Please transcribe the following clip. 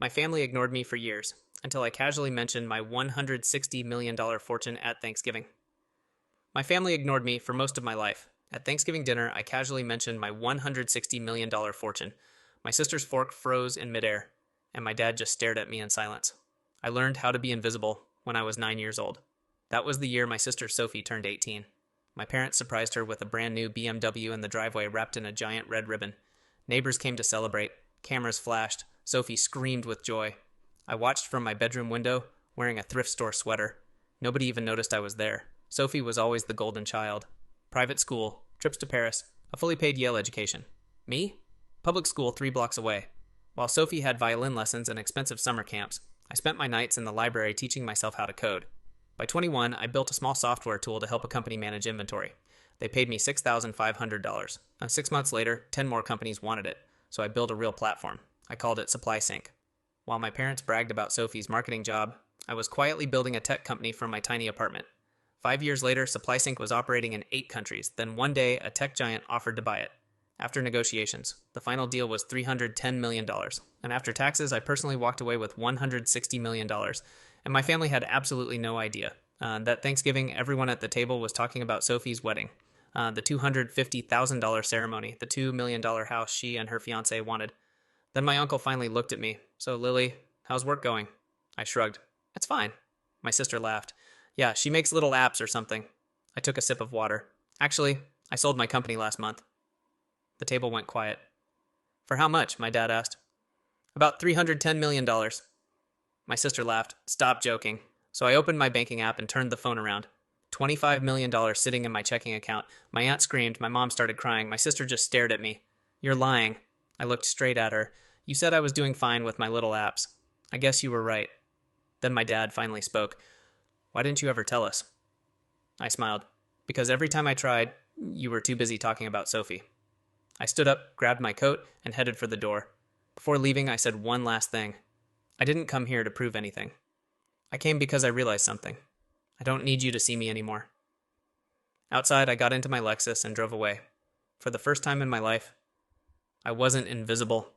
My family ignored me for years, until I casually mentioned my $160 million fortune at Thanksgiving. My family ignored me for most of my life. At Thanksgiving dinner, I casually mentioned my $160 million fortune. My sister's fork froze in midair, and my dad just stared at me in silence. I learned how to be invisible when I was 9 years old. That was the year my sister Sophie turned 18. My parents surprised her with a brand new BMW in the driveway wrapped in a giant red ribbon. Neighbors came to celebrate. Cameras flashed. Sophie screamed with joy. I watched from my bedroom window, wearing a thrift store sweater. Nobody even noticed I was there. Sophie was always the golden child. Private school, trips to Paris, a fully paid Yale education. Me? Public school 3 blocks away. While Sophie had violin lessons and expensive summer camps, I spent my nights in the library teaching myself how to code. By 21, I built a small software tool to help a company manage inventory. They paid me $6,500. 6 months later, 10 more companies wanted it, so I built a real platform. I called it Supply Sync. While my parents bragged about Sophie's marketing job, I was quietly building a tech company from my tiny apartment. 5 years later, Supply Sync was operating in 8 countries. Then one day, a tech giant offered to buy it. After negotiations, the final deal was $310 million. And after taxes, I personally walked away with $160 million. And my family had absolutely no idea. That Thanksgiving, everyone at the table was talking about Sophie's wedding. The $250,000 ceremony, the $2 million house she and her fiancé wanted. Then my uncle finally looked at me. "So, Lily, how's work going?" I shrugged. "It's fine." My sister laughed. "Yeah, she makes little apps or something." I took a sip of water. "Actually, I sold my company last month." The table went quiet. "For how much?" my dad asked. "About $310 million. My sister laughed. "Stop joking." So I opened my banking app and turned the phone around. $25 million sitting in my checking account. My aunt screamed. My mom started crying. My sister just stared at me. "You're lying." I looked straight at her. "You said I was doing fine with my little apps." "I guess you were right." Then my dad finally spoke. "Why didn't you ever tell us?" I smiled. "Because every time I tried, you were too busy talking about Sophie." I stood up, grabbed my coat, and headed for the door. Before leaving, I said one last thing. I didn't come here to prove anything. I came because I realized something. I don't need you to see me anymore. Outside, I got into my Lexus and drove away. For the first time in my life, I wasn't invisible.